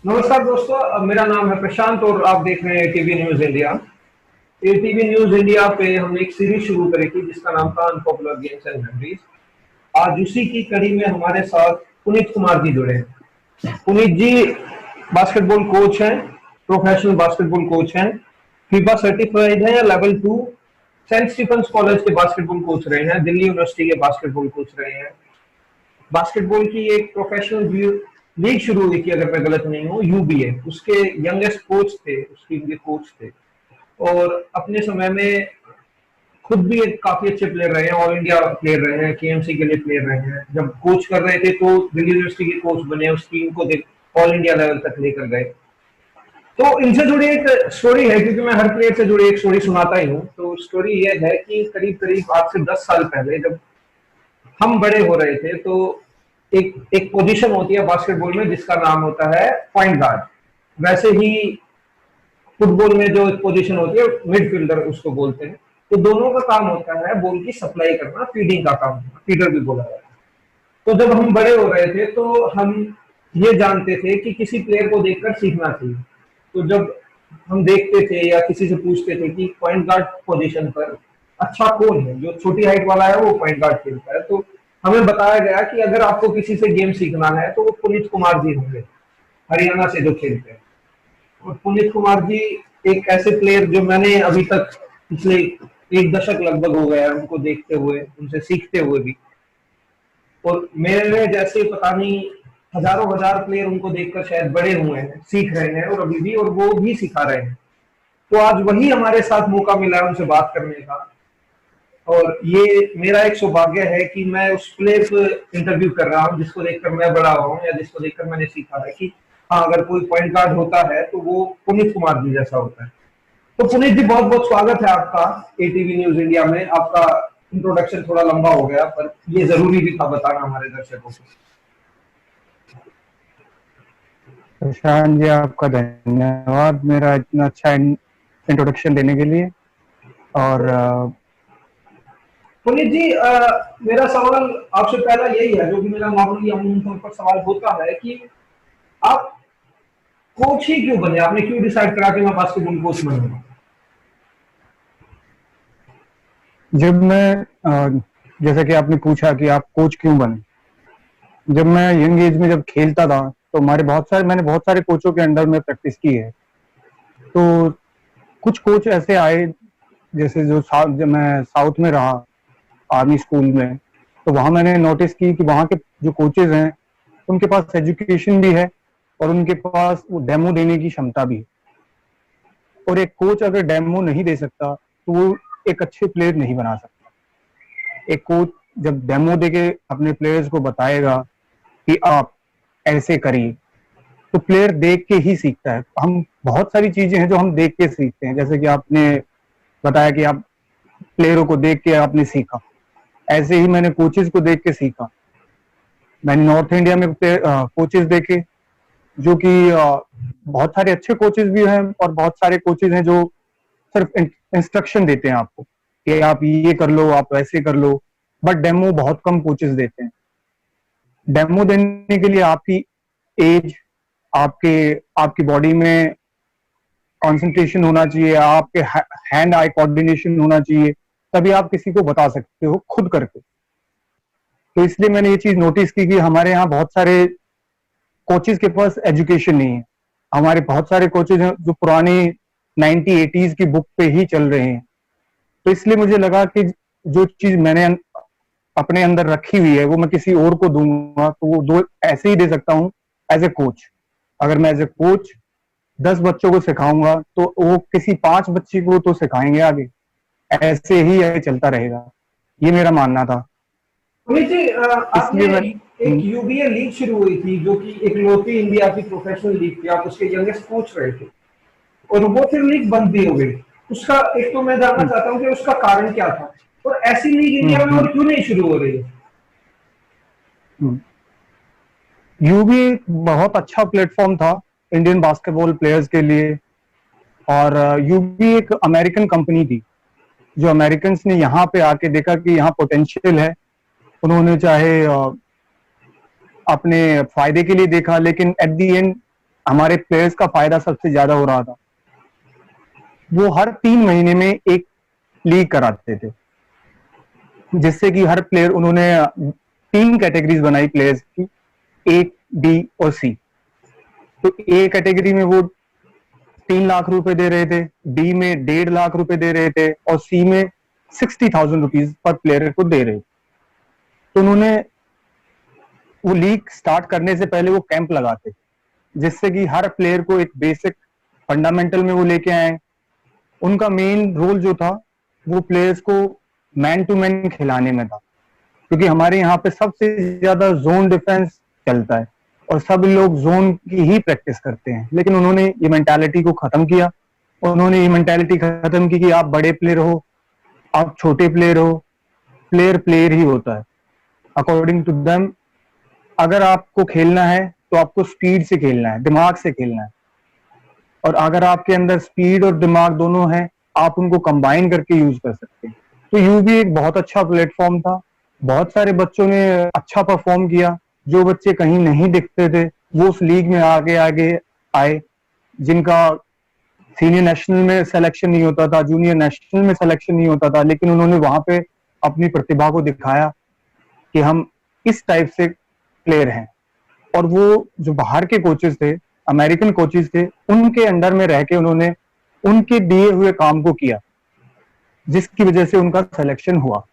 नमस्कार दोस्तों, मेरा नाम है प्रशांत और आप देख रहे हैं टीवी न्यूज इंडिया। ये टीवी न्यूज इंडिया पे हमने एक सीरीज शुरू करी थी जिसका नाम था अनपॉपुलर गेम्स एंड मेमोरीज। आज उसी की कड़ी में हमारे साथ पुनीत कुमार जी जुड़े हैं। पुनीत जी बास्केटबॉल कोच हैं, प्रोफेशनल बास्केटबॉल कोच हैं, फीफा सर्टिफाइड हैं, लेवल 2 सेंट स्टीफेंस कॉलेज के बास्केटबॉल कोच रहे हैं, दिल्ली यूनिवर्सिटी के बास्केटबॉल कोच रहे हैं। बास्केटबॉल की एक प्रोफेशनल लीग शुरू हुई थी, अगर मैं गलत नहीं हूँ, यूबीए, उसके यंगेस्ट कोच थे, उस टीम के कोच थे। और अपने समय में खुद भी एक काफी अच्छे प्लेयर रहे हैं, ऑल इंडिया प्लेयर रहे हैं, केएमसी के लिए प्लेयर रहे हैं। जब कोच कर रहे थे तो दिल्ली यूनिवर्सिटी के कोच बने, उस टीम को ऑल इंडिया लेवल तक लेकर गए। तो इनसे जुड़ी एक स्टोरी है, क्योंकि मैं हर प्लेयर से जुड़ी एक स्टोरी सुनाता ही हूँ। तो स्टोरी ये है कि करीब करीब आज से 10 साल पहले जब हम बड़े हो रहे थे तो एक एक पोजीशन होती है बास्केटबॉल में जिसका नाम होता है पॉइंट गार्ड। वैसे ही फुटबॉल में जो पोजीशन होती है मिडफील्डर उसको बोलते हैं। तो दोनों का काम होता है बॉल की सप्लाई करना, फीडिंग का काम, फीडर भी बोला जाता है। तो जब हम बड़े हो रहे थे तो हम ये जानते थे कि किसी प्लेयर को देखकर सीखना चाहिए। तो जब हम देखते थे या किसी से पूछते थे कि पॉइंट गार्ड पोजीशन पर अच्छा कौन है, जो छोटी हाइट वाला है वो पॉइंट गार्ड खेलता है, तो हमें बताया गया कि अगर आपको किसी से गेम सीखना है तो वो पुनीत कुमार जी होंगे, हरियाणा से जो खेलते हैं। और पुनीत कुमार जी एक ऐसे प्लेयर जो मैंने अभी तक पिछले एक दशक लगभग हो गया है उनको देखते हुए, उनसे सीखते हुए भी। और मेरे जैसे पता नहीं हजारों हजार प्लेयर उनको देखकर शायद बड़े हुए हैं, सीख रहे हैं और अभी भी, और वो भी सिखा रहे हैं। तो आज वही हमारे साथ मौका मिला है उनसे बात करने का। और ये मेरा एक सौभाग्य है कि मैं उस प्लेयर को इंटरव्यू कर रहा हूँ जिसको देखकर मैं बड़ा हुआ हूँ, या जिसको देखकर मैंने सीखा है कि हाँ, अगर कोई पॉइंट गार्ड होता है तो वो पुनीत कुमार जी जैसा होता है। तो पुनीत जी, बहुत बहुत स्वागत है आपका एटीवी न्यूज इंडिया में। आपका इंट्रोडक्शन थोड़ा लंबा हो गया, पर ये जरूरी भी था बताना हमारे दर्शकों को। प्रशांत जी, आपका धन्यवाद मेरा इतना अच्छा इंट्रोडक्शन देने के लिए। और पुनीत जी, मेरा सवाल आपसे पहला यही है, जो कि मेरा नॉर्मली अमूमन तौर पर सवाल होता है कि आप कोच ही क्यों बने? आपने क्यों डिसाइड करा कि मैं बास्केटबॉल कोच बनूंगा? जब मैं जैसा कि आपने पूछा कि आप कोच क्यों बने, जब मैं यंग एज में जब खेलता था तो मैंने बहुत सारे कोचों के अंडर में प्रैक्टिस की है। तो कुछ कोच ऐसे आए, जैसे जब मैं साउथ में रहा आर्मी स्कूल में, तो वहां मैंने नोटिस की कि वहां के जो कोचेज हैं उनके पास एजुकेशन भी है और उनके पास वो डेमो देने की क्षमता भी है। और एक कोच अगर डेमो नहीं दे सकता तो वो एक अच्छे प्लेयर नहीं बना सकता। एक कोच जब डेमो देके अपने प्लेयर्स को बताएगा कि आप ऐसे करिए, तो प्लेयर देख के ही सीखता है। हम बहुत सारी चीजें हैं जो हम देख के सीखते हैं, जैसे कि आपने बताया कि आप प्लेयरों को देख के आपने सीखा, ऐसे ही मैंने कोचेस को देख के सीखा। मैंने नॉर्थ इंडिया में कोचेस देखे जो कि बहुत सारे अच्छे कोचेस भी हैं और बहुत सारे कोचेस हैं जो सिर्फ इंस्ट्रक्शन देते हैं आपको कि आप ये कर लो, आप वैसे कर लो, बट डेमो बहुत कम कोचेस देते हैं। डेमो देने के लिए आपकी एज, आपके आपकी बॉडी में कंसंट्रेशन होना चाहिए, आपके हैंड आई कोऑर्डिनेशन होना चाहिए, तभी आप किसी को बता सकते हो खुद करके। तो इसलिए मैंने ये चीज नोटिस की कि हमारे यहाँ बहुत सारे कोचेस के पास एजुकेशन नहीं है। हमारे बहुत सारे कोचेस हैं जो पुरानी 1980s की बुक पे ही चल रहे हैं। तो इसलिए मुझे लगा कि जो चीज मैंने अपने अंदर रखी हुई है वो मैं किसी और को दूंगा तो वो दो ऐसे ही दे सकता हूँ एज ए कोच। अगर मैं एज ए कोच 10 बच्चों को सिखाऊंगा तो वो किसी 5 बच्चे को तो सिखाएंगे आगे, ऐसे ही ये चलता रहेगा। ये मेरा मानना था। पुनीत जी, आपने इसलिए मैं एक यूबीए लीग शुरू हुई थी जो कि एक लौती इंडिया की प्रोफेशनल लीग थी, आप उसके यंगेस्ट कोच रहे थे, और वो फिर लीग बंद भी हो गई। उसका एक तो मैं जानना चाहता हूँ कि उसका कारण क्या था, और ऐसी लीग इंडिया में और क्यों नहीं शुरू हो रही है? यूबी एक बहुत अच्छा प्लेटफॉर्म था इंडियन बास्केटबॉल प्लेयर्स के लिए। और यूबी एक अमेरिकन कंपनी थी, जो अमेरिकन ने यहाँ पे आके देखा कि यहाँ पोटेंशियल है। उन्होंने चाहे अपने फायदे के लिए देखा, लेकिन एट दी एंड हमारे प्लेयर्स का फायदा सबसे ज्यादा हो रहा था, वो हर 3 महीने में एक लीग कराते थे, जिससे कि हर प्लेयर, उन्होंने 3 कैटेगरीज बनाई प्लेयर्स की, ए, बी और सी। तो ए कैटेगरी में वो 3 लाख रुपए दे रहे थे, डी में 1.5 लाख रुपए दे रहे थे, और सी में 60,000 रुपीज पर प्लेयर को दे रहे थे। तो उन्होंने वो लीग स्टार्ट करने से पहले वो कैंप लगाते, जिससे कि हर प्लेयर को एक बेसिक फंडामेंटल में वो लेके आए। उनका मेन रोल जो था वो प्लेयर्स को मैन टू मैन खिलाने में था, क्योंकि हमारे यहाँ पे सबसे ज्यादा जोन डिफेंस चलता है और सब लोग जोन की ही प्रैक्टिस करते हैं। लेकिन उन्होंने ये मेंटालिटी को खत्म किया, उन्होंने ये मेंटालिटी खत्म की कि आप बड़े प्लेयर हो, आप छोटे प्लेयर हो, प्लेयर प्लेयर ही होता है। अकॉर्डिंग टू देम, अगर आपको खेलना है तो आपको स्पीड से खेलना है, दिमाग से खेलना है, और अगर आपके अंदर स्पीड और दिमाग दोनों हैं, आप उनको कंबाइन करके यूज कर सकते हैं। तो यू भी एक बहुत अच्छा प्लेटफॉर्म था, बहुत सारे बच्चों ने अच्छा परफॉर्म किया। जो बच्चे कहीं नहीं दिखते थे वो उस लीग में आगे आगे आए, जिनका सीनियर नेशनल में सिलेक्शन नहीं होता था, जूनियर नेशनल में सिलेक्शन नहीं होता था, लेकिन उन्होंने वहां पे अपनी प्रतिभा को दिखाया कि हम इस टाइप से प्लेयर हैं। और वो जो बाहर के कोचेस थे, अमेरिकन कोचेस थे, उनके अंडर में रह के उन्होंने उनके दिए हुए काम को किया, जिसकी वजह से उनका सिलेक्शन हुआ।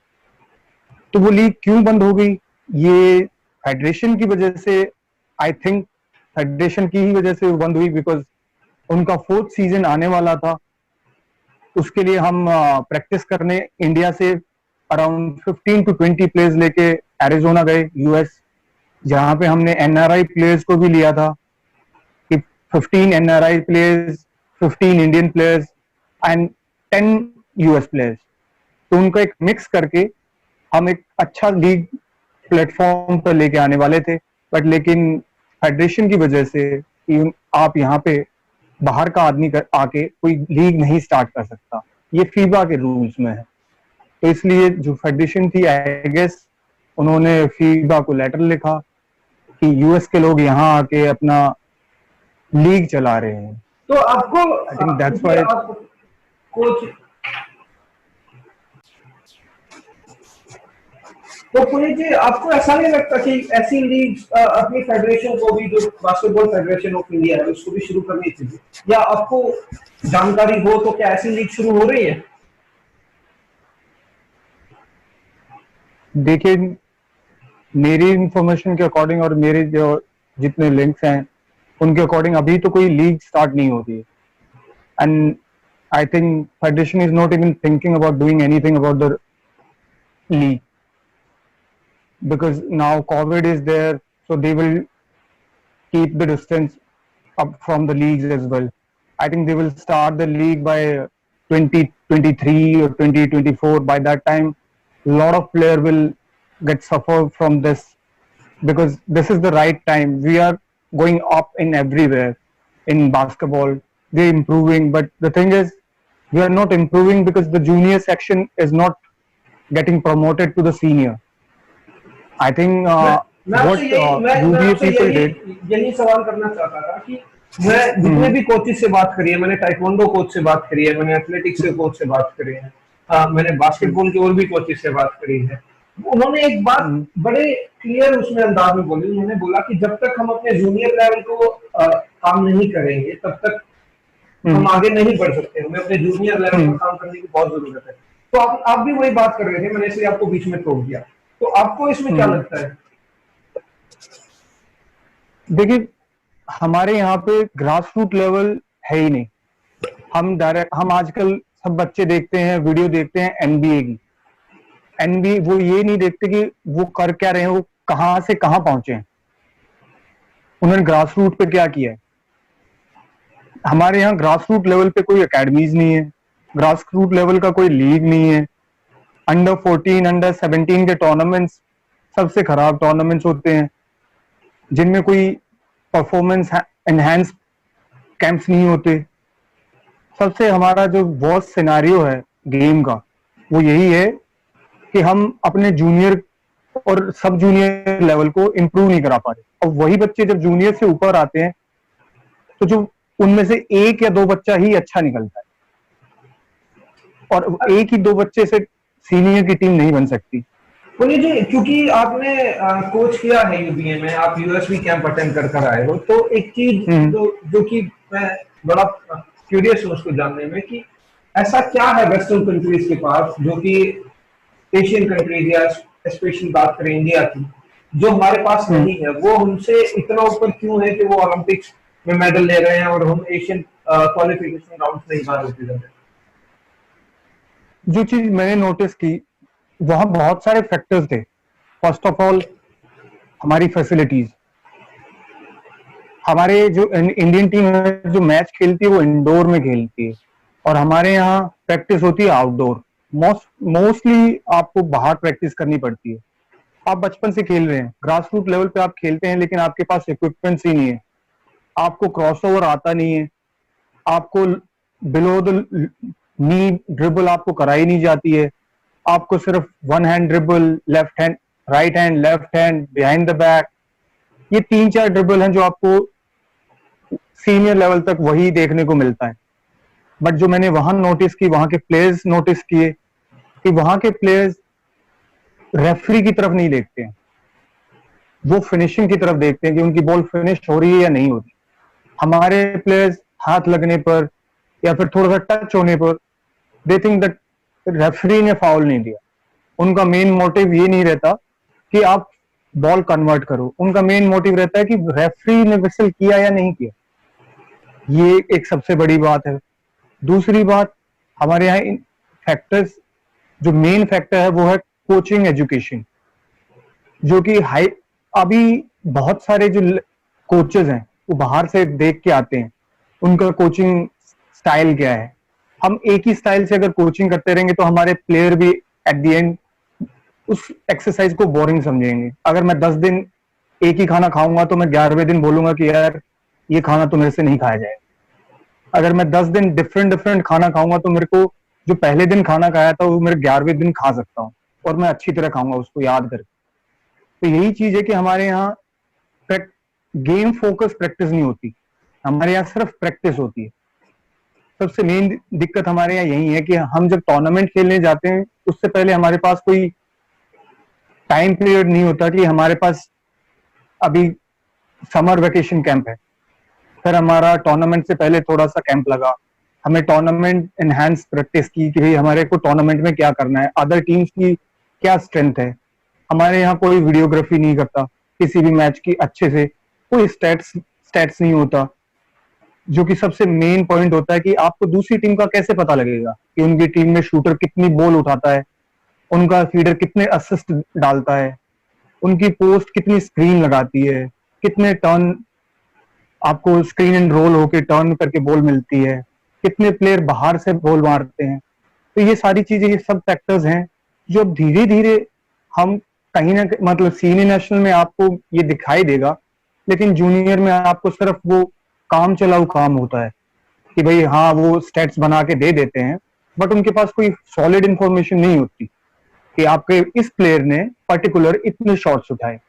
तो वो लीग क्यों बंद हो गई? ये फेडरेशन की वजह से, आई थिंक फेडरेशन की ही वजह से वो बंद हुई, बिकॉज उनका 4th सीजन आने वाला था। उसके लिए हम प्रैक्टिस करने इंडिया से अराउंड 15 to 20 प्लेयर्स लेके एरिजोना गए, यूएस, जहां पे हमने एनआरआई प्लेयर्स को भी लिया था कि 15 NRI players, 15 Indian players and 10 US players. तो उनका एक मिक्स करके हम एक अच्छा लीग प्लेटफॉर्म पर लेके आने वाले थे। बट लेकिन फेडरेशन की वजह से कि आप यहाँ पे बाहर का आदमी आके कोई लीग नहीं स्टार्ट कर सकता, ये फीबा के रूल्स में है। तो इसलिए जो फेडरेशन थी, आई गेस उन्होंने फीबा को लेटर लिखा कि यूएस के लोग यहाँ आके अपना लीग चला रहे हैं। तो आपको, आई थिंक दैट्स क्योंकि व्हाई। आप कोच, तो पुनीत जी, आपको ऐसा नहीं लगता कि ऐसी लीग अपनी फेडरेशन को भी, जो बास्केटबॉल फेडरेशन ऑफ इंडिया है, उसको भी शुरू करनी चाहिए? या आपको जानकारी हो तो क्या ऐसी लीग शुरू हो रही है? देखिए, मेरी इंफॉर्मेशन के अकॉर्डिंग और मेरे जो जितने लिंक्स हैं उनके अकॉर्डिंग अभी तो कोई लीग स्टार्ट नहीं होती है। And I think federation is not even thinking about doing anything about the league, because now COVID is there, so they will keep the distance up from the leagues as well. I think they will start the league by 2023 or 2024. By that time, a lot of players will get suffer from this, because this is the right time. We are going up in everywhere in basketball. They're improving, but the thing is, we are not improving because the junior section is not getting promoted to the senior. I think what UVA people did. यही सवाल करना चाहता था कि मैं जितने भी coaches से बात करी है, मैंने टाइकोंडो कोच से बात करी है, मैंने एथलेटिक्स के कोच से बात करी है, मैंने बास्केटबॉल के और भी कोचेस से बात करी है। उन्होंने एक बात बड़े क्लियर उसमें अंदाज में बोली। उन्होंने बोला कि जब तक हम अपने जूनियर लेवल को काम नहीं करेंगे, तब तक हम आगे नहीं बढ़ सकते। हमें अपने जूनियर लेवल पर काम करने की बहुत जरूरत है। तो आप भी वही बात कर रहे थे, मैंने इसलिए आपको बीच में टोक दिया। तो आपको इसमें क्या लगता है? देखिए, हमारे यहाँ पे ग्रास रूट लेवल है ही नहीं। हम आजकल सब बच्चे देखते हैं, वीडियो देखते हैं एनबीए की। एनबीए वो ये नहीं देखते कि वो कर क्या रहे हैं, वो कहां से कहां पहुंचे हैं, उन्होंने ग्रास रूट पे क्या किया है। हमारे यहाँ ग्रास रूट लेवल पे कोई एकेडमीज नहीं है, ग्रास रूट लेवल का कोई लीग नहीं है। अंडर 14, अंडर 17 के टूर्नामेंट्स सबसे खराब टूर्नामेंट्स होते हैं, जिनमें कोई परफॉर्मेंस एनहांस कैंप्स नहीं होते। सबसे हमारा जो वर्स्ट सिनेरियो है गेम का, वो यही है कि हम अपने जूनियर और सब जूनियर लेवल को इम्प्रूव नहीं करा पा रहे। और वही बच्चे जब जूनियर से ऊपर आते हैं तो जो उनमें से एक या दो बच्चा ही अच्छा निकलता है, और एक ही दो बच्चे से सीनियर की टीम नहीं बन सकती। पुनीत जी, क्योंकि आपने कोच किया है यूबीए में, आप यूएसबी कैंप अटेंड कर कर आए हो, तो एक चीज हम्म जो कि मैं बड़ा क्यूरियस हूँ उसको जानने में कि ऐसा क्या है वेस्टर्न कंट्रीज के पास जो कि एशियन कंट्रीज या स्पेशली बात करें इंडिया की, जो हमारे पास हम्म नहीं है, वो हमसे इतना ऊपर क्यों है कि वो ओलंपिक्स में मेडल ले रहे हैं और हम एशियन क्वालिफिकेशन राउंड नहीं पार होते जा रहे हैं? जो चीज मैंने नोटिस की, वहां बहुत सारे फैक्टर्स थे। फर्स्ट ऑफ ऑल, हमारी फैसिलिटीज। हमारे जो इंडियन टीम है जो मैच खेलती है वो इंडोर में खेलती है, और हमारे यहाँ प्रैक्टिस होती है आउटडोर। मोस्टली आपको बाहर प्रैक्टिस करनी पड़ती है। आप बचपन से खेल रहे हैं, ग्रास रूट लेवल पे आप खेलते हैं, लेकिन आपके पास इक्विपमेंट्स ही नहीं है, आपको क्रॉसओवर आता नहीं है, आपको बिलो द नी ड्रिबल आपको कराई नहीं जाती है, आपको सिर्फ one hand dribble, left hand, right hand, left hand, behind the back, ये तीन चार ड्रिबल हैं जो आपको सीनियर लेवल तक वही देखने को मिलता है। बट जो मैंने वहां नोटिस की, वहां के प्लेयर्स नोटिस किए कि वहां के प्लेयर्स रेफरी की तरफ नहीं देखते हैं, वो फिनिशिंग की तरफ देखते हैं कि उनकी बॉल फिनिश हो रही है या नहीं हो रही। हमारे प्लेयर्स हाथ लगने पर या फिर थोड़ा सा टच होने पर दे थिंक दैट रेफरी ने फाउल नहीं दिया। उनका मेन मोटिव ये नहीं रहता कि आप बॉल कन्वर्ट करो, उनका मेन मोटिव रहता है कि रेफरी ने विसल किया या नहीं किया। ये एक सबसे बड़ी बात है। दूसरी बात, हमारे यहाँ इन फैक्टर्स, जो मेन फैक्टर है वो है कोचिंग एजुकेशन, जो कि हाई, अभी बहुत सारे जो कोचेस हैं वो बाहर से देख के आते हैं, उनका कोचिंग स्टाइल क्या है। हम एक ही स्टाइल से अगर कोचिंग करते रहेंगे तो हमारे प्लेयर भी एट द एंड उस एक्सरसाइज को बोरिंग समझेंगे। अगर मैं 10 दिन एक ही खाना खाऊंगा तो मैं 11वें दिन बोलूंगा कि यार ये खाना तो मेरे से नहीं खाया जाएगा। अगर मैं 10 दिन डिफरेंट डिफरेंट खाना खाऊंगा तो मेरे को जो पहले दिन खाना खाया था वो मेरे 11वें दिन खा सकता हूँ, और मैं अच्छी तरह खाऊंगा उसको याद करके। तो यही चीज है कि हमारे यहाँ गेम फोकस प्रैक्टिस नहीं होती, हमारे यहाँ सिर्फ प्रैक्टिस होती है। सबसे मेन दिक्कत हमारे यहाँ यही है कि हम जब टूर्नामेंट खेलने जाते हैं उससे पहले हमारे पास कोई टाइम पीरियड नहीं होता कि हमारे पास अभी समर वेकेशन कैंप है, फिर हमारा टूर्नामेंट से पहले थोड़ा सा कैंप लगा, हमें टूर्नामेंट एनहांस प्रैक्टिस की कि भाई हमारे को टूर्नामेंट में क्या करना है, अदर टीम्स की क्या स्ट्रेंथ है। हमारे यहाँ कोई वीडियोग्राफी नहीं करता किसी भी मैच की अच्छे से, कोई स्टैट्स नहीं होता, जो कि सबसे मेन पॉइंट होता है कि आपको दूसरी टीम का कैसे पता लगेगा कि उनकी टीम में शूटर कितनी बॉल उठाता है, उनका फीडर कितने असिस्ट डालता है, उनकी पोस्ट कितनी स्क्रीन लगाती है, कितने टर्न आपको स्क्रीन एंड रोल होके टर्न करके बॉल मिलती है, कितने प्लेयर बाहर से बॉल मारते हैं। तो ये सारी चीजें, ये सब फैक्टर्स हैं जो धीरे धीरे हम कहीं ना मतलब सीनियर नेशनल में आपको ये दिखाई देगा, लेकिन जूनियर में आपको सिर्फ वो काम चलाऊ काम होता है कि भाई हाँ वो स्टेट्स बना के दे देते हैं, बट उनके पास कोई सॉलिड इंफॉर्मेशन नहीं होती कि आपके इस प्लेयर ने पर्टिकुलर इतने शॉट्स उठाए।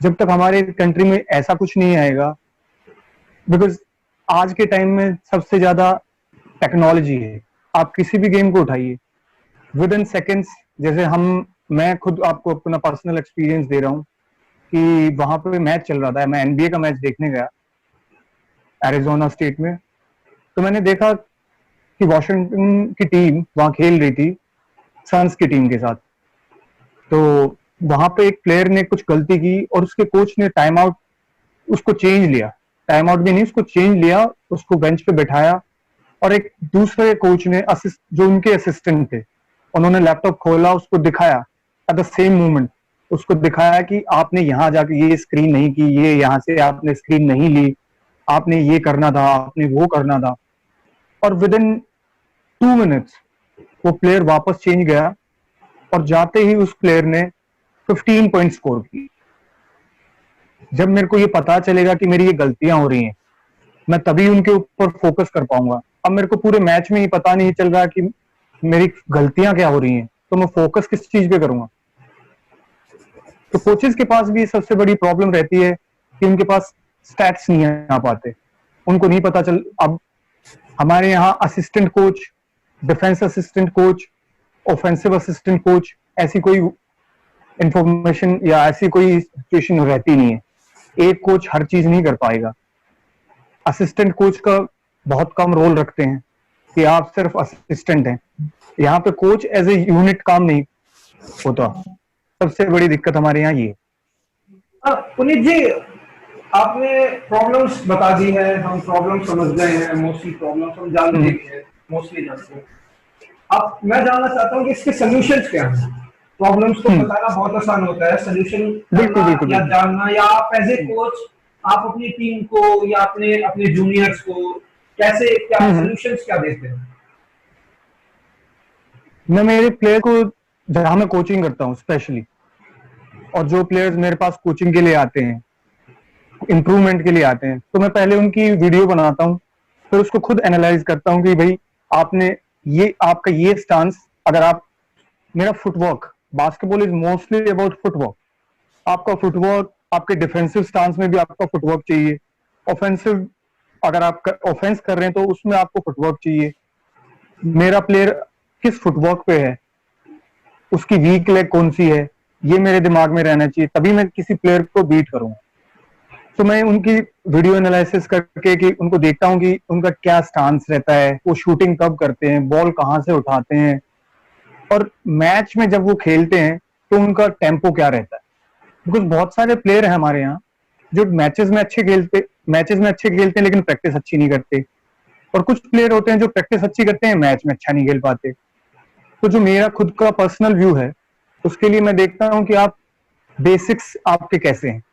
जब तक हमारे कंट्री में ऐसा कुछ नहीं आएगा, बिकॉज आज के टाइम में सबसे ज्यादा टेक्नोलॉजी है, आप किसी भी गेम को उठाइए विद इन सेकेंड्स। जैसे मैं खुद आपको अपना पर्सनल एक्सपीरियंस दे रहा हूँ कि वहां पे मैच चल रहा था, मैं एनबीए का मैच देखने गया एरिजोना स्टेट में, तो मैंने देखा कि वॉशिंगटन की टीम वहां खेल रही थी सन्स की टीम के साथ। तो वहां पे एक प्लेयर ने कुछ गलती की और उसके कोच ने टाइम आउट, उसको चेंज लिया, टाइम आउट भी नहीं, उसको चेंज लिया, उसको बेंच पे बैठाया, और एक दूसरे कोच ने जो उनके असिस्टेंट थे उन्होंने लैपटॉप खोला, उसको दिखाया एट द सेम मोमेंट, उसको दिखाया कि आपने यहाँ जाके ये स्क्रीन नहीं की, ये यहाँ से आपने स्क्रीन नहीं ली, आपने ये करना था, आपने वो करना था। और विद इन 2 मिनट्स वो प्लेयर वापस चेंज गया और जाते ही उस प्लेयर ने 15 पॉइंट स्कोर की। जब मेरे को ये पता चलेगा कि मेरी ये गलतियां हो रही हैं, मैं तभी उनके ऊपर फोकस कर पाऊंगा। अब मेरे को पूरे मैच में ही पता नहीं चल रहा कि मेरी गलतियां क्या हो रही हैं, तो मैं फोकस किस चीज पे करूंगा। तो कोचेस के पास भी सबसे बड़ी प्रॉब्लम रहती है कि उनके पास स्टैट्स नहीं आ पाते। उनको नहीं पता चल। अब हमारे यहाँ assistant coach, defence assistant coach, offensive assistant coach, ऐसी कोई इंफॉर्मेशन या ऐसी कोई सिचुएशन रहती नहीं है। एक कोच हर चीज नहीं कर पाएगा। असिस्टेंट कोच का बहुत कम रोल रखते हैं कि आप सिर्फ असिस्टेंट हैं। यहाँ पे कोच एज ए यूनिट काम नहीं होता। सबसे बड़ी दिक्कत हमारे यहाँ ये है। पुनीत जी, आपने प्रॉब्लम्स बता दी है, हम प्रॉब्लम समझ गए हैं, मोस्टली प्रॉब्लम्स हम जानते भी हैं, मोस्टली जानते हैं। अब मैं जानना चाहता हूँ कि इसके सॉल्यूशंस क्या हैं। प्रॉब्लम्स को बताना बहुत आसान होता है, सॉल्यूशन बिल्कुल बिल्कुल या बिल्कुल। जानना, या आप एज ए कोच आप अपनी टीम को या अपने अपने जूनियर्स को कैसे, क्या सॉल्यूशंस क्या देते हैं? मैं मेरे प्लेयर को, जहां मैं कोचिंग करता हूँ स्पेशली, और जो प्लेयर्स मेरे पास कोचिंग के लिए आते हैं, इंप्रूवमेंट के लिए आते हैं, तो मैं पहले उनकी वीडियो बनाता हूँ, फिर उसको खुद एनालाइज करता हूँ कि भाई आपने ये, आपका ये स्टांस, अगर आप, मेरा footwork, basketball is mostly about footwork. आपका फुटवर्क, आपके डिफेंसिव स्टांस में भी आपका फुटवर्क चाहिए। ऑफेंसिव, अगर आप ऑफेंस कर रहे हैं तो उसमें आपको फुटवर्क चाहिए। मेरा प्लेयर किस फुटवर्क पे है, उसकी वीक लेग कौन सी है, ये मेरे दिमाग में रहना चाहिए, तभी मैं किसी प्लेयर को बीट करूंगा। तो मैं उनकी वीडियो एनालिसिस करके कि उनको देखता हूँ कि उनका क्या स्टांस रहता है, वो शूटिंग कब करते हैं, बॉल कहाँ से उठाते हैं, और मैच में जब वो खेलते हैं तो उनका टेम्पो क्या रहता है। बिकॉज बहुत सारे प्लेयर हैं हमारे यहाँ जो मैचेस में अच्छे खेलते हैं लेकिन प्रैक्टिस अच्छी नहीं करते, और कुछ प्लेयर होते हैं जो प्रैक्टिस अच्छी करते हैं, मैच में अच्छा नहीं खेल पाते। तो जो मेरा खुद का पर्सनल व्यू है, उसके लिए मैं देखता हूँ कि आप बेसिक्स आपके कैसे हैं,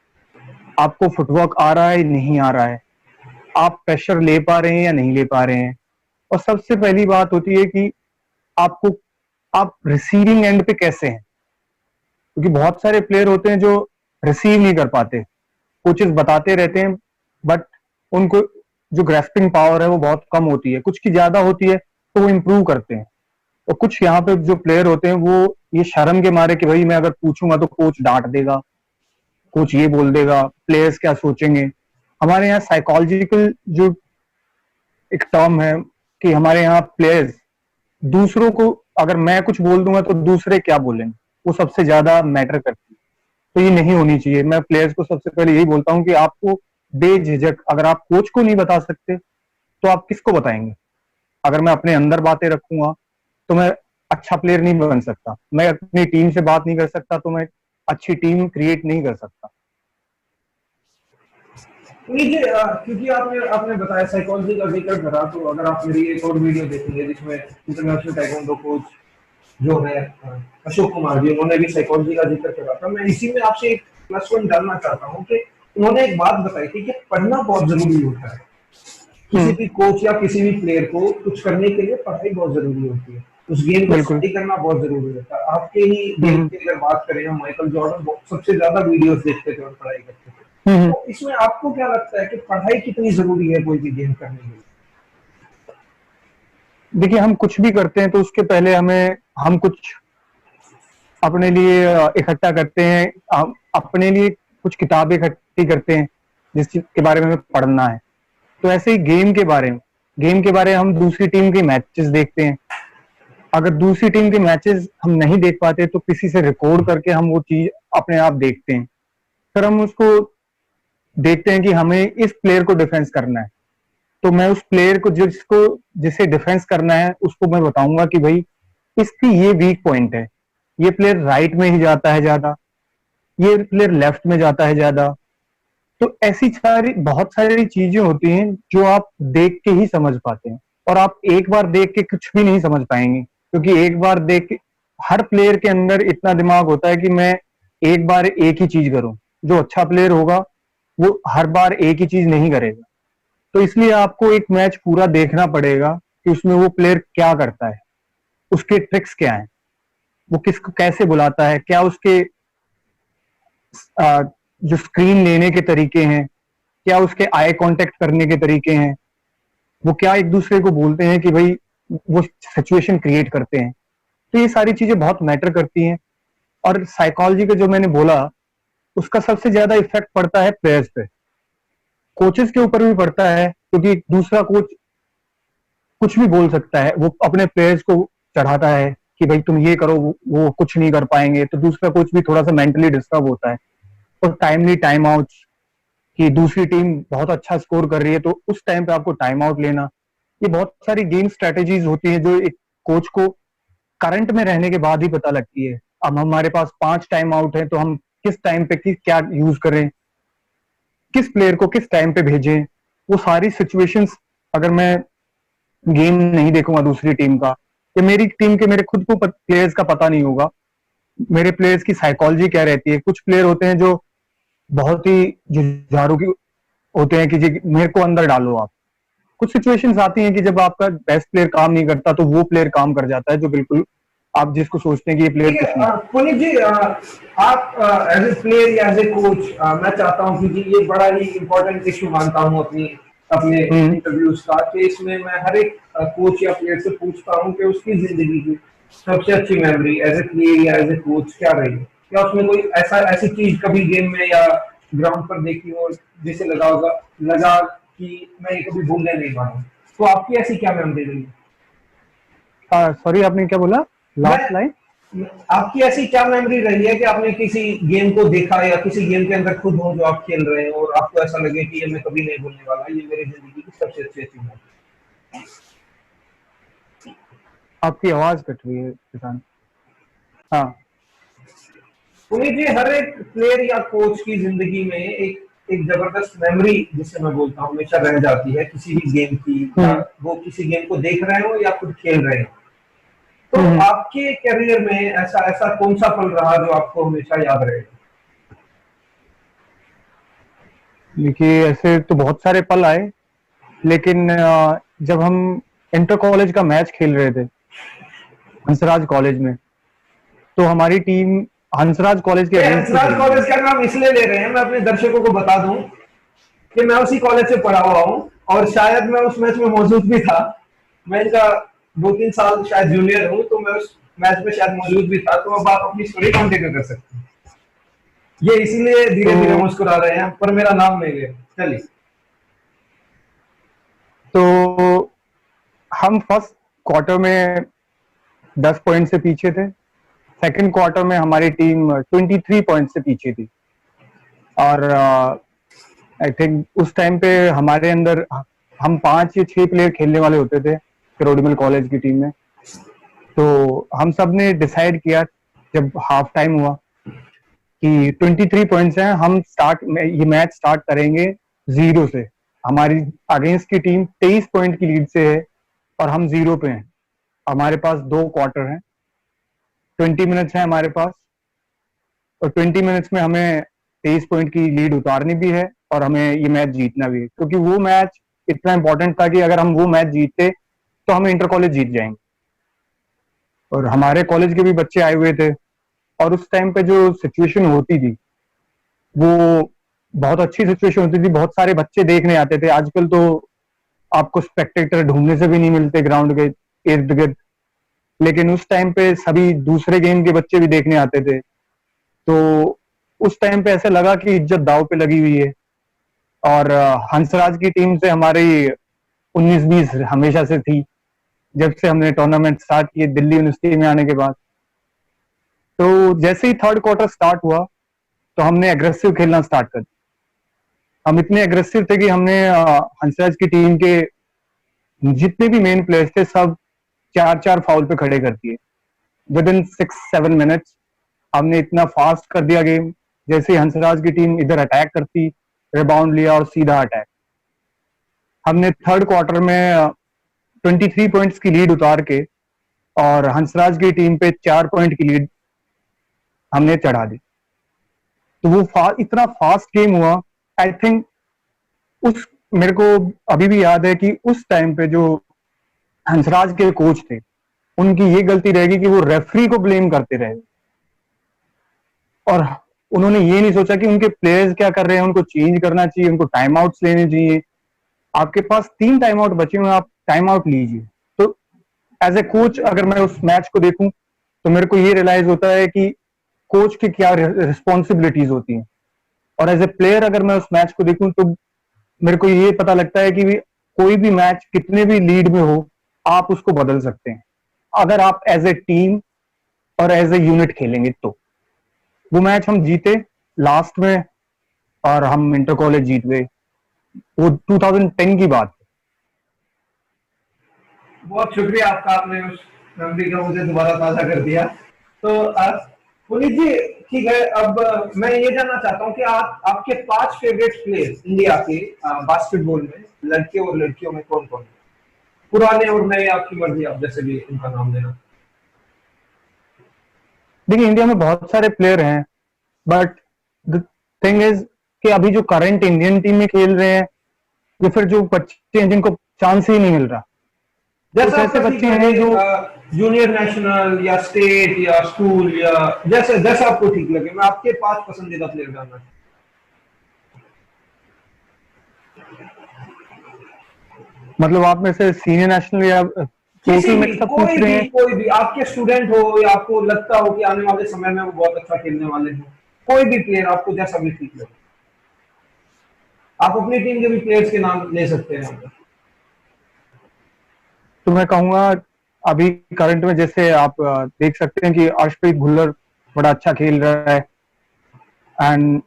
आपको फुटवर्क आ रहा है नहीं आ रहा है, आप प्रेशर ले पा रहे हैं या नहीं ले पा रहे हैं। और सबसे पहली बात होती है कि आपको, आप रिसीविंग एंड पे कैसे हैं, क्योंकि बहुत सारे प्लेयर होते हैं जो रिसीव नहीं कर पाते। कोचेस बताते रहते हैं बट उनको जो ग्रेस्पिंग पावर है वो बहुत कम होती है, कुछ की ज्यादा होती है, तो वो इम्प्रूव करते हैं। और कुछ यहाँ पे जो प्लेयर होते हैं वो ये शर्म के मारे कि भाई मैं अगर पूछूंगा तो कोच डांट देगा, कोच ये बोल देगा, प्लेयर्स क्या सोचेंगे। हमारे यहाँ साइकोलॉजिकल जो एक टर्म है कि हमारे यहाँ प्लेयर्स दूसरों को, अगर मैं कुछ बोल दूंगा तो दूसरे क्या बोलेंगे, वो सबसे ज्यादा मैटर करती है। तो ये नहीं होनी चाहिए। मैं प्लेयर्स को सबसे पहले यही बोलता हूँ कि आपको बेझिझक, अगर आप कोच को नहीं बता सकते तो आप किसको बताएंगे। अगर मैं अपने अंदर बातें रखूंगा तो मैं अच्छा प्लेयर नहीं बन सकता, मैं अपनी टीम से बात नहीं कर सकता तो मैं अच्छी टीम क्रिएट नहीं कर सकता। नीचे क्योंकि आपने आपने बताया साइकोलॉजी का जिक्र करा, तो अगर आप मेरी एक और वीडियो देखेंगे जिसमें इंटरनेशनल ताइक्वांडो कोच जो है अशोक कुमार जी, उन्होंने भी साइकोलॉजी का जिक्र करा था। मैं इसी में आपसे एक +1 डालना चाहता हूँ कि उन्होंने एक बात बताई थी कि पढ़ना बहुत जरूरी होता है। किसी भी कोच या किसी भी प्लेयर को कुछ करने के लिए पढ़ाई बहुत जरूरी होती है, उस गेम को बिल्कुल। स्टडी करना बहुत जरूरी होता है। आपके ही गेम की अगर बात करें, हम माइकल जॉर्डन सबसे ज्यादा वीडियोस देखते थे और पढ़ाई करते थे। तो इसमें आपको क्या लगता है कि पढ़ाई कितनी जरूरी है कोई भी गेम करने के लिए? देखिए, हम कुछ भी करते हैं तो उसके पहले हम कुछ अपने लिए इकट्ठा करते हैं, हम अपने लिए कुछ किताबें इकट्ठी करते हैं जिस चीज के बारे में हमें पढ़ना है। तो ऐसे ही गेम के बारे में हम दूसरी टीम के मैचेस देखते हैं। अगर दूसरी टीम के मैचेस हम नहीं देख पाते तो किसी से रिकॉर्ड करके हम वो चीज अपने आप देखते हैं। फिर हम उसको देखते हैं कि हमें इस प्लेयर को डिफेंस करना है, तो मैं उस प्लेयर को जिसे डिफेंस करना है उसको मैं बताऊंगा कि भाई इसकी ये वीक पॉइंट है, ये प्लेयर राइट में ही जाता है ज्यादा, ये प्लेयर लेफ्ट में जाता है ज्यादा। तो ऐसी बहुत सारी चीजें होती हैं जो आप देख के ही समझ पाते हैं, और आप एक बार देख के कुछ भी नहीं समझ पाएंगे, क्योंकि एक बार देख के हर प्लेयर के अंदर इतना दिमाग होता है कि मैं एक बार एक ही चीज करूं। जो अच्छा प्लेयर होगा वो हर बार एक ही चीज नहीं करेगा। तो इसलिए आपको एक मैच पूरा देखना पड़ेगा कि उसमें वो प्लेयर क्या करता है, उसके ट्रिक्स क्या हैं, वो किसको कैसे बुलाता है, क्या उसके जो स्क्रीन लेने के तरीके हैं, क्या उसके आई कांटेक्ट करने के तरीके हैं, वो क्या एक दूसरे को बोलते हैं कि भाई वो सिचुएशन क्रिएट करते हैं। तो ये सारी चीजें बहुत मैटर करती हैं। और साइकोलॉजी का जो मैंने बोला, उसका सबसे ज्यादा इफेक्ट पड़ता है प्लेयर्स पे, कोचेस के ऊपर भी पड़ता है, क्योंकि दूसरा कोच कुछ भी बोल सकता है, वो अपने प्लेयर्स को चढ़ाता है कि भाई तुम ये करो, वो कुछ नहीं कर पाएंगे, तो दूसरा कोच भी थोड़ा सा मेंटली डिस्टर्ब होता है। और टाइमली टाइम आउट, कि दूसरी टीम बहुत अच्छा स्कोर कर रही है तो उस टाइम पे आपको टाइम आउट लेना, ये बहुत सारी गेम स्ट्रेटेजीज होती है जो एक कोच को करंट में रहने के बाद ही पता लगती है। अब हमारे पास 5 टाइम आउट है तो हम किस टाइम पे क्या यूज करें, किस प्लेयर को किस टाइम पे भेजें, वो सारी सिचुएशंस अगर मैं गेम नहीं देखूंगा दूसरी टीम का, या मेरी टीम के मेरे खुद को प्लेयर्स का पता नहीं होगा, मेरे प्लेयर्स की साइकोलॉजी क्या रहती है। कुछ प्लेयर होते हैं जो बहुत ही जुझारू की होते हैं कि जी मेरे को अंदर डालो आप। कुछ सिचुएशंस आती हैं कि जब आपका बेस्ट प्लेयर काम नहीं करता तो वो प्लेयर काम कर जाता है जो बिल्कुल आप जिसको सोचते हैं कि ये प्लेयर ठीक कुछ नहीं। है पुनीत जी, आप एज ए प्लेयर या एज ए कोच, मैं चाहता हूं कि जी ये बड़ा ही इंपॉर्टेंट इशू मानता हूं अपनी अपने इंटरव्यूज का, कि इसमें मैं हर एक कोच या प्लेयर से पूछता हूं कि उसकी जिंदगी की सबसे अच्छी मेमोरी एज ए प्लेयर या एज ए कोच क्या रही, क्या उसमें कोई ऐसी चीज कभी गेम में या ग्राउंड पर देखी हो जिसे लगा कि मैं ये कभी भूलने नहीं पाऊंगा, तो आपकी ऐसी क्या मेमोरी रही? सॉरी, आपने क्या बोला लास्ट लाइन? आपकी ऐसी क्या मेमोरी रही है कि आपने किसी गेम को देखा या किसी गेम के अंदर खुद हो जो आप खेल रहे हो और आपको ऐसा लगे कि ये मैं कभी नहीं भूलने वाला, ये मेरी जिंदगी की सबसे अच्छी अचीवमेंट? आपकी आवाज कट रही है किसान। हाँ, पुनीत जी, हर एक प्लेयर या कोच की जिंदगी में एक एक जबरदस्त मेमोरी जिसे मैं बोलता हूँ हमेशा रह जाती है किसी भी गेम की, या वो किसी गेम को देख रहे हो या खुद खेल रहे हो। तो आपके करियर में ऐसा ऐसा कौन सा पल रहा जो आपको हमेशा याद रहेगा? देखिए ऐसे तो बहुत सारे पल आए, लेकिन जब हम इंटर कॉलेज का मैच खेल रहे थे हंसराज कॉलेज में, तो हमारी टीम हंसराज कॉलेज के अगेंस्ट। हंसराज कॉलेज का नाम इसलिए ले रहे हैं, मैं अपने दर्शकों को बता दूं कि मैं उसी कॉलेज से पढ़ा हुआ हूं और शायद मैं उस मैच में मौजूद भी था। मैं इनका 2-3 साल शायद जूनियर हूं, तो मैं उस मैच में शायद मौजूद भी था, तो अब आप अपनी स्टोरी कंटिन्यू कर सकते हैं। ये इसीलिए धीरे धीरे मुस्कुरा रहे हैं, पर मेरा नाम नहीं ले। चलिए। तो हम फर्स्ट क्वार्टर में 10 पॉइंट से पीछे थे, सेकंड क्वार्टर में हमारी टीम 23 पॉइंट से पीछे थी, और आई थिंक उस टाइम पे हमारे अंदर हम 5 या 6 प्लेयर खेलने वाले होते थे किरोड़ीमल कॉलेज की टीम में। तो हम सब ने डिसाइड किया जब हाफ टाइम हुआ कि 23 पॉइंट्स हैं, हम ये मैच स्टार्ट करेंगे 0 से। हमारी अगेंस्ट की टीम 23 पॉइंट की लीड से है और हम 0 पे हैं। हमारे पास 2 क्वार्टर हैं, 20 मिनट्स हैं हमारे पास, और 20 मिनट्स में हमें 23 पॉइंट की लीड उतारनी भी है और हमें ये मैच जीतना भी है, क्योंकि वो मैच इतना इंपॉर्टेंट था कि अगर हम वो मैच जीतते तो हम इंटर कॉलेज जीत जाएंगे। और हमारे कॉलेज के भी बच्चे आए हुए थे, और उस टाइम पे जो सिचुएशन होती थी वो बहुत अच्छी सिचुएशन होती थी, बहुत सारे बच्चे देखने आते थे। आजकल तो आपको स्पेक्टेटर ढूंढने से भी नहीं मिलते ग्राउंड के इर्द गिर्द, लेकिन उस टाइम पे सभी दूसरे गेम के बच्चे भी देखने आते थे। तो उस टाइम पे ऐसे लगा कि इज्जत दांव पे लगी हुई है। और हंसराज की टीम से हमारी 19-20 हमेशा से थी, जब से हमने टूर्नामेंट स्टार्ट किए दिल्ली यूनिवर्सिटी में आने के बाद। तो जैसे ही थर्ड क्वार्टर स्टार्ट हुआ तो हमने एग्रेसिव खेलना स्टार्ट कर दिया। हम इतने एग्रेसिव थे कि हमने हंसराज की टीम के जितने भी मेन प्लेयर्स थे सब 4-4 फाउल पे खड़े कर दिए विद इन 6-7 मिनट्स। हमने इतना फास्ट कर दिया गेम, जैसे हंसराज की टीम इधर अटैक करती, रिबाउंड लिया और सीधा अटैक। हमने थर्ड क्वार्टर में 23 पॉइंट्स की लीड उतार के और हंसराज की टीम पे 4 पॉइंट की लीड हमने चढ़ा दी। तो वो इतना फास्ट गेम हुआ। आई थिंक उस मेरे को अभी भी याद है कि उस टाइम पे जो हंसराज के कोच थे उनकी ये गलती रहेगी कि वो रेफरी को ब्लेम करते रहे, और उन्होंने ये नहीं सोचा कि उनके प्लेयर्स क्या कर रहे हैं, उनको चेंज करना चाहिए, उनको टाइम आउट्स लेने चाहिए। आपके पास 3 टाइम आउट बचे हुए, आप टाइम आउट लीजिए। तो एज ए कोच अगर मैं उस मैच को देखूं तो मेरे को ये रियलाइज होता है कि कोच की क्या रिस्पॉन्सिबिलिटीज होती हैं, और एज ए प्लेयर अगर मैं उस मैच को देखूं तो मेरे को ये पता लगता है कि कोई भी मैच कितने भी लीड में हो, आप उसको बदल सकते हैं अगर आप एज ए टीम और एज ए यूनिट खेलेंगे तो। वो मैच हम जीते लास्ट में, और हम इंटर कॉलेज जीत गए, वो 2010 की बात है। बहुत शुक्रिया आपका, आपने उस मेमोरी का मुझे दोबारा ताजा कर दिया। तो पुनीत जी, ठीक है, अब मैं ये जानना चाहता हूँ कि आपके 5 फेवरेट प्लेयर्स इंडिया के बास्केटबॉल में, लड़के और लड़कियों में कौन कौन है? पुराने और नए, आपकी मर्जी, आप जैसे भी उनका नाम लेना। देखिए, इंडिया में बहुत सारे प्लेयर हैं, बट द थिंग इज कि अभी जो करंट इंडियन टीम में खेल रहे हैं, या फिर जो बच्चे हैं जिनको चांस ही नहीं मिल रहा, कुछ जैसा ऐसे आपका ठीक बच्चे हैं लगे, जो जूनियर नेशनल या स्टेट या स्कूल, या जैसे जैसा आपको ठीक लगे। मैं आपके 5 पसंदीदा प्लेयर जानना चाहता मतलब आप में से सीनियर नेशनल या हूं। किसी टोटल भी, मिक्सअप पूछ रहे हैं? कोई भी आपके स्टूडेंट हो, या आपको लगता हो कि आने वाले समय में वो बहुत अच्छा खेलने वाले हैं, कोई भी प्लेयर आपको जैसा भी ठीक लगे। आप अपनी टीम के भी प्लेयर्स के नाम ले सकते हैं यहाँ पे। तो मैं कहूंगा अभी करंट में जैसे आप देख सकते हैं कि अर्शप्रीत भुल्लर बड़ा अच्छा खेल रहा है, एंड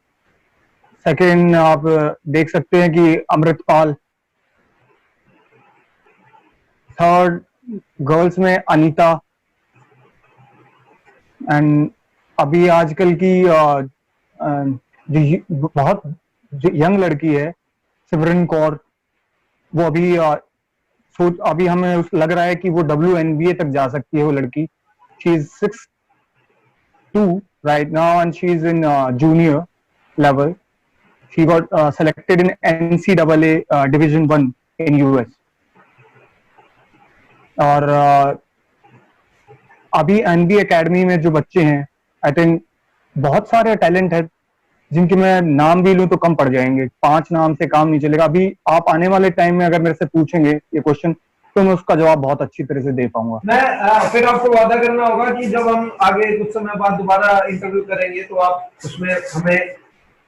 सेकेंड आप देख सकते हैं कि अमृतपाल, थर्ड गर्ल्स में अनीता, एंड अभी आजकल की बहुत यंग लड़की है सिमरन कौर, वो अभी सोच अभी हमें लग रहा है कि वो WNBA तक जा सकती है वो लड़की। She is 6'2" right now and she is in junior level. She got selected in NCAA Division 1 in US. और अभी NBA एकेडमी में जो बच्चे हैं, आई थिंक बहुत सारे टैलेंट है जिनके मैं नाम भी लूं तो कम पड़ जाएंगे, 5 नाम से काम नहीं चलेगा। अभी आप आने वाले टाइम में अगर मेरे से पूछेंगे ये क्वेश्चन, तो मैं उसका जवाब बहुत अच्छी तरह से दे पाऊंगा। मैं फिर आपको वादा करना होगा कि जब हम आगे कुछ समय बाद दोबारा इंटरव्यू करेंगे, तो आप उसमें हमें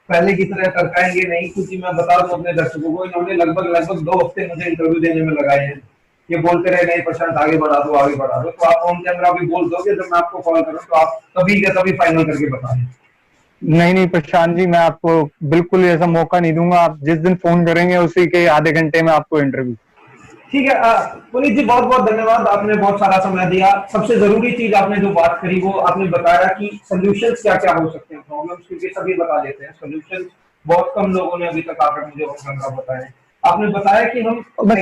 पहले की तरह टरकाएंगे नहीं, क्योंकि मैं बता दूं अपने दर्शकों को, इन्होंने लगभग 2 हफ्ते मुझे इंटरव्यू देने में लगाए हैं। ये बोलते रहे नहीं प्रशांत, आगे बढ़ा दो आगे बढ़ा दो। तो आप ऑन कैमरा भी बोल दोगे जब मैं आपको कॉल करूं, तो आप तभी के तभी फाइनल करके बता दें। नहीं प्रशांत जी, मैं आपको बिल्कुल ऐसा मौका नहीं दूंगा। आप जिस दिन फोन करेंगे उसी के आधे घंटे में आपको इंटरव्यू। ठीक है पुनीत जी, बहुत बहुत धन्यवाद, आपने बहुत सारा समय दिया। सबसे जरूरी चीज आपने जो बात करी, वो आपने बताया कि सोल्यूशंस क्या क्या हो सकते हैं प्रॉब्लम्स, क्योंकि सभी बता देते हैं सोल्यूशंस, बहुत कम लोगों ने अभी तक आकर मुझे उनका बताया। आपने बताया कि हम मैं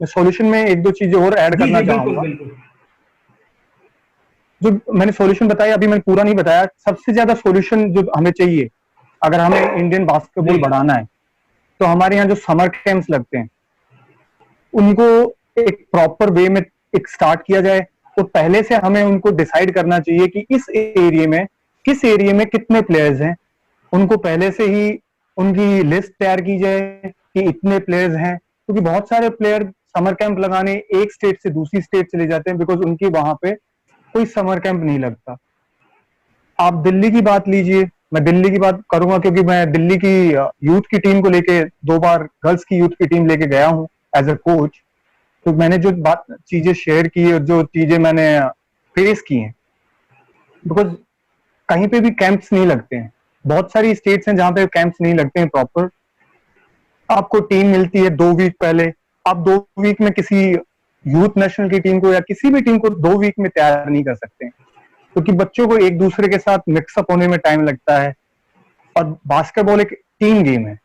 सॉल्यूशन में 1-2 चीजें और ऐड करना चाहूंगा। जो मैंने सॉल्यूशन बताया, अभी मैंने पूरा नहीं बताया। सबसे ज्यादा सॉल्यूशन जो हमें चाहिए अगर हमें इंडियन बास्केटबॉल बढ़ाना है, तो हमारे यहाँ जो समर कैंप्स लगते हैं उनको एक प्रॉपर वे में एक स्टार्ट किया जाए। तो पहले से हमें उनको डिसाइड करना चाहिए कि किस एरिया में कितने प्लेयर्स हैं, उनको पहले से ही उनकी लिस्ट तैयार की जाए कि इतने प्लेयर्स हैं। क्योंकि बहुत सारे प्लेयर समर कैंप लगाने एक स्टेट से दूसरी स्टेट चले जाते हैं, बिकॉज उनकी वहां पे कोई समर कैंप नहीं लगता। आप दिल्ली की बात लीजिए, मैं दिल्ली की बात करूंगा क्योंकि मैं दिल्ली की यूथ की टीम को लेके 2 बार गर्ल्स की यूथ की टीम लेके गया हूं एज अ कोच। तो मैंने जो चीजें शेयर की है, जो चीजें मैंने फेस की हैं, बिकॉज कहीं पे भी कैंप्स नहीं लगते हैं। बहुत सारी स्टेट्स हैं जहां पे कैंप्स नहीं लगते हैं प्रॉपर। आपको टीम मिलती है 2 वीक पहले, आप 2 वीक में किसी यूथ नेशनल की टीम को या किसी भी टीम को 2 वीक में तैयार नहीं कर सकते हैं, क्योंकि बच्चों को एक दूसरे के साथ मिक्सअप होने में टाइम लगता है। और बास्केटबॉल एक टीम गेम है,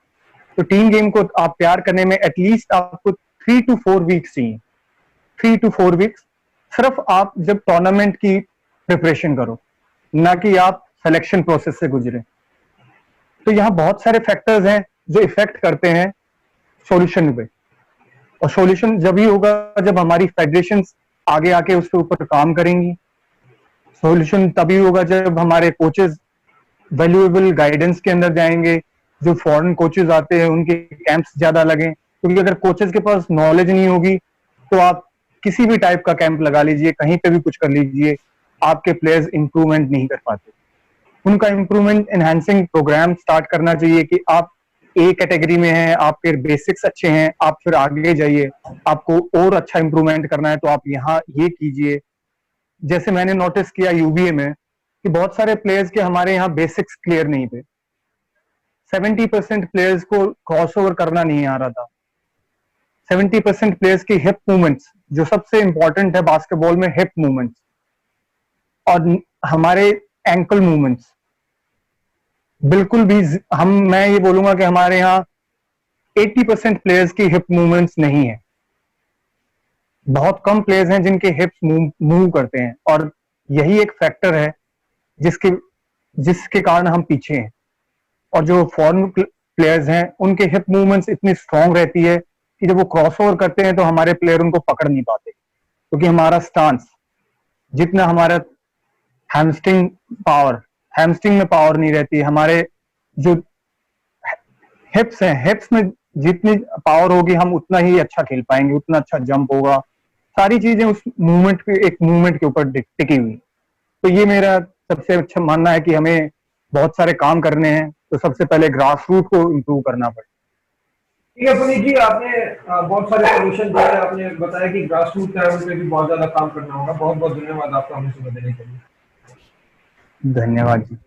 तो टीम गेम को आप तैयार करने में एटलीस्ट आपको 3 to 4 वीक्स चाहिए। 3 to 4 वीक्स सिर्फ आप जब टूर्नामेंट की प्रिपरेशन करो, ना कि आप सिलेक्शन प्रोसेस से गुजरे। तो यहाँ बहुत सारे फैक्टर्स हैं जो इफेक्ट करते हैं सॉल्यूशन पे, और सॉल्यूशन जब ही होगा जब हमारी फेडरेशन आगे आके उसके ऊपर काम करेंगी। सॉल्यूशन तभी होगा जब हमारे कोचेस वैल्यूएबल गाइडेंस के अंदर जाएंगे। जो फॉरेन कोचेस आते हैं उनके कैंप्स ज्यादा लगे, क्योंकि अगर कोचेस के पास नॉलेज नहीं होगी तो आप किसी भी टाइप का कैंप लगा लीजिए, कहीं पे भी कुछ कर लीजिए, आपके प्लेयर्स इंप्रूवमेंट नहीं कर पाते। उनका इंप्रूवमेंट एनहांसिंग प्रोग्राम स्टार्ट करना चाहिए कि आप ए कैटेगरी में हैं, आपके बेसिक्स अच्छे हैं, आप फिर आगे जाइए, आपको और अच्छा इंप्रूवमेंट करना है तो आप यहाँ ये कीजिए। जैसे मैंने नोटिस किया यूबीए में कि बहुत सारे प्लेयर्स के हमारे यहाँ बेसिक्स क्लियर नहीं थे। 70% प्लेयर्स को क्रॉसओवर करना नहीं आ रहा था। 70% प्लेयर्स की हिप मूवमेंट्स, जो सबसे इंपॉर्टेंट है बास्केटबॉल में, हिप मूवमेंट्स और हमारे एंकल मूवमेंट्स, बिल्कुल भी मैं ये बोलूंगा कि हमारे यहाँ 80% प्लेयर्स की हिप मूवमेंट्स नहीं है। बहुत कम प्लेयर्स हैं जिनके हिप्स मूव करते हैं, और यही एक फैक्टर है जिसके जिसके कारण हम पीछे हैं। और जो फॉरेन प्लेयर्स हैं उनके हिप मूवमेंट्स इतनी स्ट्रांग रहती है कि जब वो क्रॉस ओवर करते हैं तो हमारे प्लेयर उनको पकड़ नहीं पाते, क्योंकि हमारा स्टांस, जितना हमारा हैमस्ट्रिंग में पावर नहीं रहती। हमारे जो हिप्स हैं, हिप्स में जितनी पावर होगी हम उतना ही अच्छा खेल पाएंगे, उतना अच्छा जंप होगा। सारी चीजें उस एक मूवमेंट के ऊपर टिकी हुई। तो ये मेरा सबसे अच्छा मानना है कि हमें बहुत सारे काम करने हैं, तो सबसे पहले ग्रास रूट को इम्प्रूव करना पड़ेगा। ठीक है पुनीत जी, आपने बहुत सारे सोल्यूशन दिए, आपने बताया कि ग्रास रूट लेवल पे भी बहुत ज्यादा काम करना होगा। बहुत बहुत धन्यवाद आपका हमें सुनने देने के लिए। धन्यवाद जी।